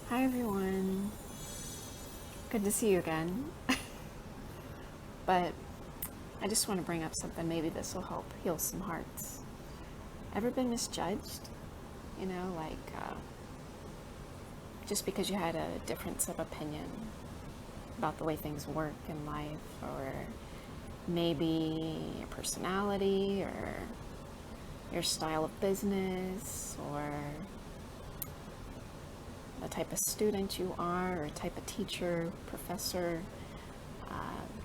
Hi everyone. Good to see you again. But I just want to bring up something. Maybe this will help heal some hearts. Ever been misjudged? Just because you had a difference of opinion about the way things work in life, or maybe your personality, or your style of business, or the type of student you are, or type of teacher, professor,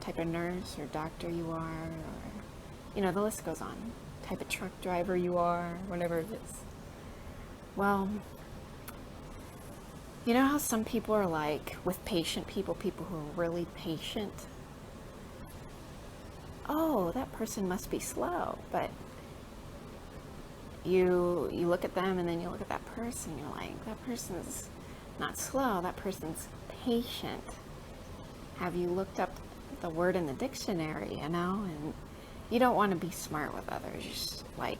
type of nurse or doctor you are, or, the list goes on. Type of truck driver you are, whatever it is. Well, you know how some people are like, with patient people who are really patient, oh, that person must be slow, but you look at them and then you look at that person, you're like, that person's not slow, that person's patient. Have you looked up the word in the dictionary, and you don't want to be smart with others, just like,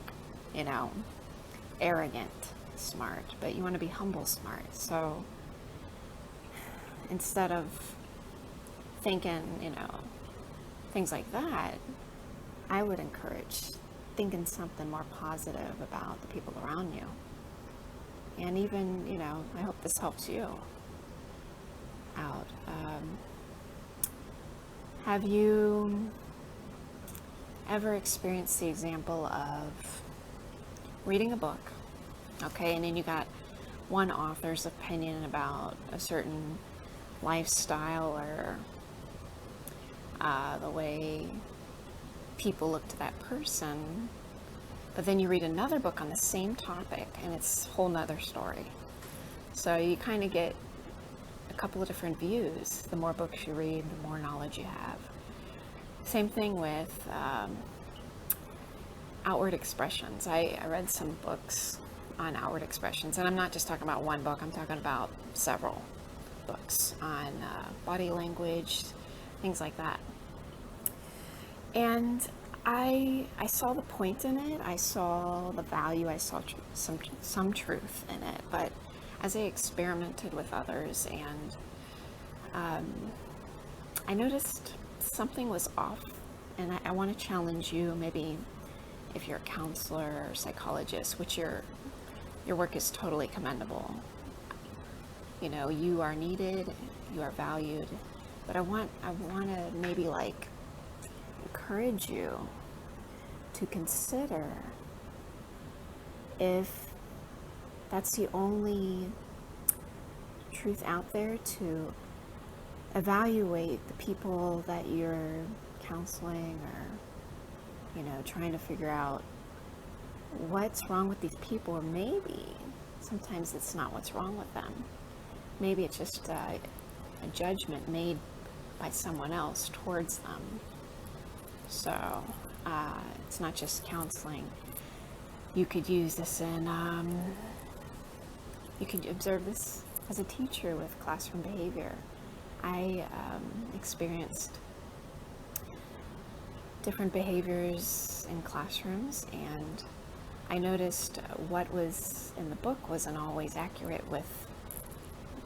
arrogant smart, but you want to be humble smart. So instead of thinking, things like that, I would encourage thinking something more positive about the people around you. And even, I hope this helps you out. Have you ever experienced the example of reading a book, okay, and then you got one author's opinion about a certain lifestyle, or the way people look to that person, but then you read another book on the same topic and it's a whole nother story. So you kind of get a couple of different views. The more books you read, the more knowledge you have. Same thing with outward expressions. I read some books on outward expressions, and I'm not just talking about one book, I'm talking about several books on body language, things like that. And I saw the point in it, I saw the value, I saw some truth in it, but as I experimented with others, and I noticed something was off, and I want to challenge you, maybe if you're a counselor or psychologist, which your work is totally commendable. You are needed, you are valued, but I want to maybe encourage you to consider if that's the only truth out there, to evaluate the people that you're counseling, or trying to figure out what's wrong with these people. Or maybe sometimes it's not what's wrong with them, maybe it's just a judgment made by someone else towards them. So it's not just counseling. You could use this in, you could observe this as a teacher with classroom behavior. I experienced different behaviors in classrooms, and I noticed what was in the book wasn't always accurate with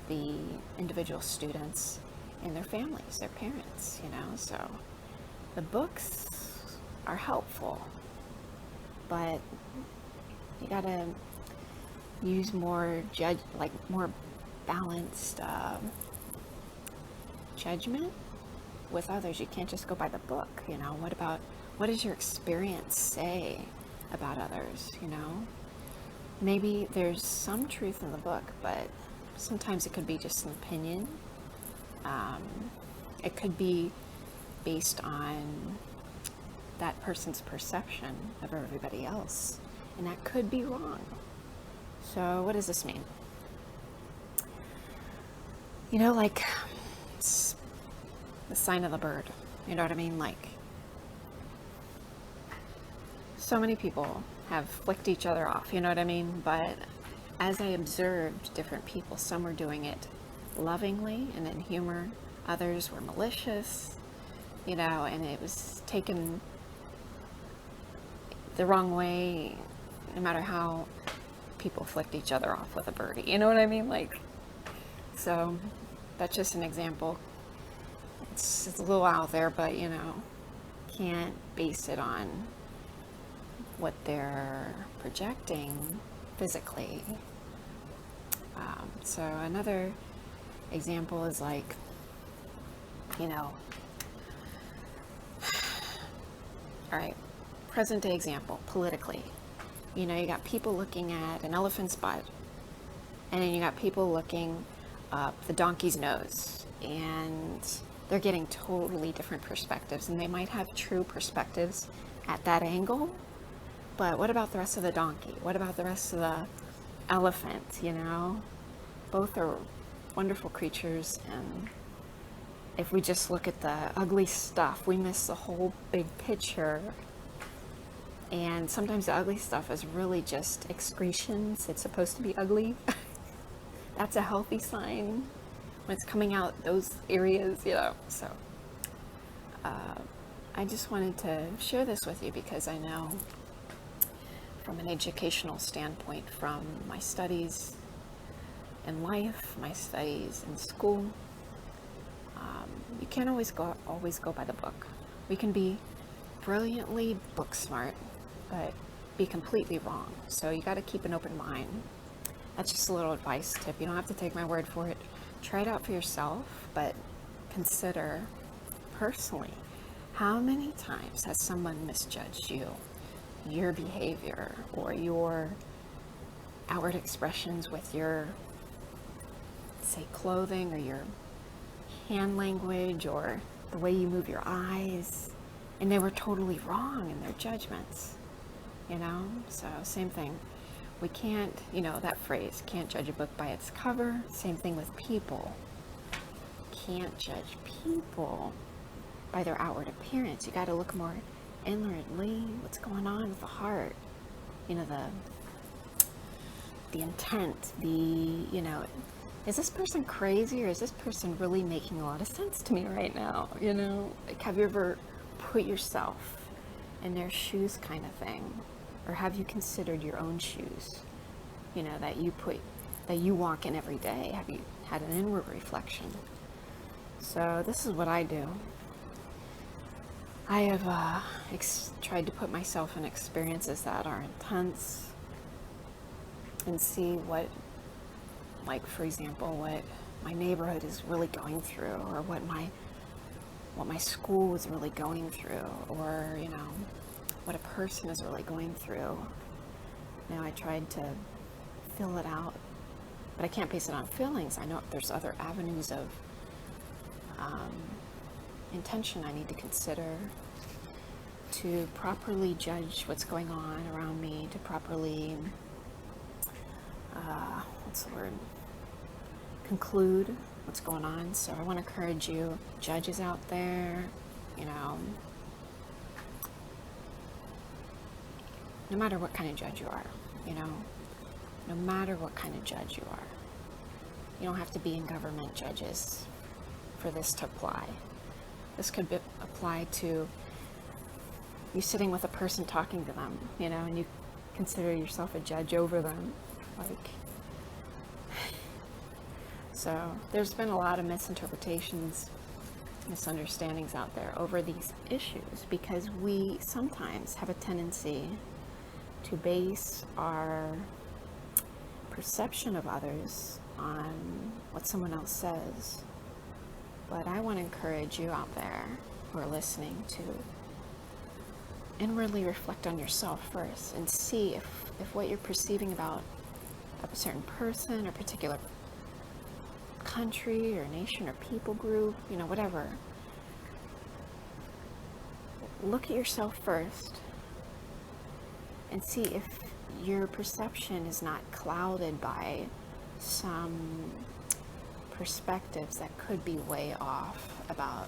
the individual students and their families, their parents, so the books are helpful, but you gotta use more more balanced judgment with others. You can't just go by the book. What does your experience say about others? Maybe there's some truth in the book, but sometimes it could be just an opinion. It could be based on that person's perception of everybody else, and that could be wrong. So what does this mean? It's the sign of the bird. You know what I mean? So many people have flicked each other off, you know what I mean? But as I observed different people, some were doing it lovingly and in humor, others were malicious, and it was taken the wrong way, no matter how people flicked each other off with a birdie. You know what I mean? So that's just an example. It's a little out there, but can't base it on what they're projecting physically. So another example is like, all right, present day example, politically. You got people looking at an elephant's butt, and then you got people looking up the donkey's nose, and they're getting totally different perspectives, and they might have true perspectives at that angle, but what about the rest of the donkey? What about the rest of the elephant? Both are wonderful creatures, and if we just look at the ugly stuff, we miss the whole big picture. And sometimes the ugly stuff is really just excretions. It's supposed to be ugly. That's a healthy sign when it's coming out those areas, So I just wanted to share this with you because I know from an educational standpoint, from my studies in life, my studies in school, you can't always go by the book. We can be brilliantly book smart, but be completely wrong. So you got to keep an open mind. That's just a little advice tip. You don't have to take my word for it. Try it out for yourself, but consider personally, how many times has someone misjudged you, your behavior, or your outward expressions with your, say, clothing, or your hand language, or the way you move your eyes, and they were totally wrong in their judgments, So same thing. We can't, that phrase, can't judge a book by its cover. Same thing with people. Can't judge people by their outward appearance. You got to look more inwardly. What's going on with the heart? The intent, is this person crazy, or is this person really making a lot of sense to me right now? Like, have you ever put yourself in their shoes, kind of thing? Or have you considered your own shoes, that you walk in every day? Have you had an inward reflection? So this is what I do. I have tried to put myself in experiences that are intense and see what, like, for example, what my neighborhood is really going through, or what my school is really going through, or, what a person is really going through. I tried to fill it out, but I can't base it on feelings. I know there's other avenues of intention I need to consider to properly judge what's going on around me, to properly, conclude what's going on. So I want to encourage you, judges out there, no matter what kind of judge you are, no matter what kind of judge you are, you don't have to be in government judges for this to apply. This could apply to you sitting with a person talking to them, and you consider yourself a judge over them. So there's been a lot of misinterpretations, misunderstandings out there over these issues, because we sometimes have a tendency to base our perception of others on what someone else says. But I want to encourage you out there who are listening to inwardly reflect on yourself first and see if what you're perceiving about a certain person or particular country or nation or people group, whatever. Look at yourself first and see if your perception is not clouded by some perspectives that could be way off about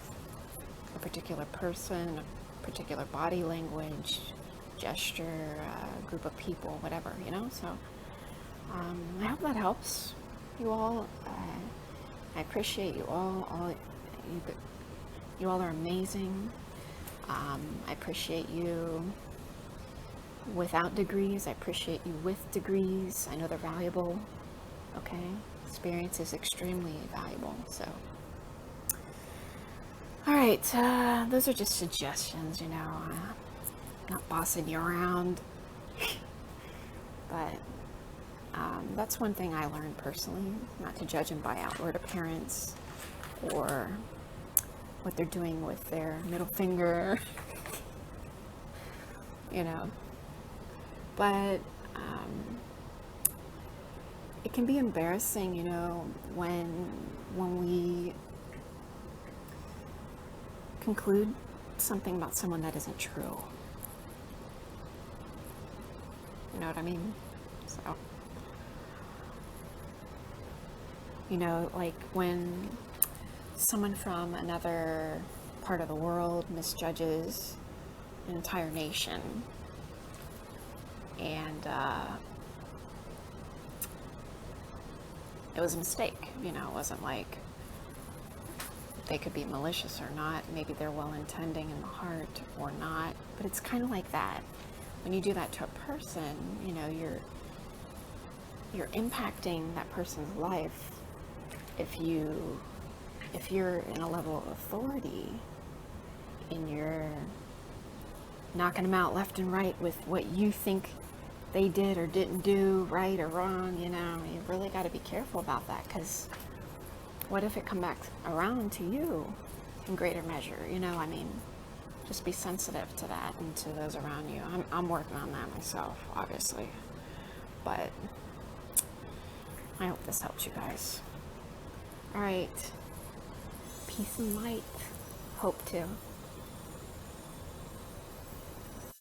a particular person, a particular body language, gesture, group of people, whatever, So I hope that helps you all. I appreciate you all. You all are amazing. I appreciate you without degrees. I appreciate you with degrees. I know they're valuable. Okay? experience is extremely valuable. So, all right, those are just suggestions, not bossing you around, but that's one thing I learned personally, not to judge them by outward appearance or what they're doing with their middle finger, but it can be embarrassing, when we conclude something about someone that isn't true. You know what I mean? So, like when someone from another part of the world misjudges an entire nation, and it was a mistake, it wasn't like they could be malicious or not. Maybe they're well-intending in the heart or not, but it's kind of like that. When you do that to a person, you're impacting that person's life. If you're in a level of authority and you're knocking them out left and right with what you think they did or didn't do, right or wrong, you really got to be careful about that, because what if it come back around to you in greater measure? Just be sensitive to that and to those around you. I'm working on that myself, obviously, but I hope this helps you guys. All right, peace and light. Hope to.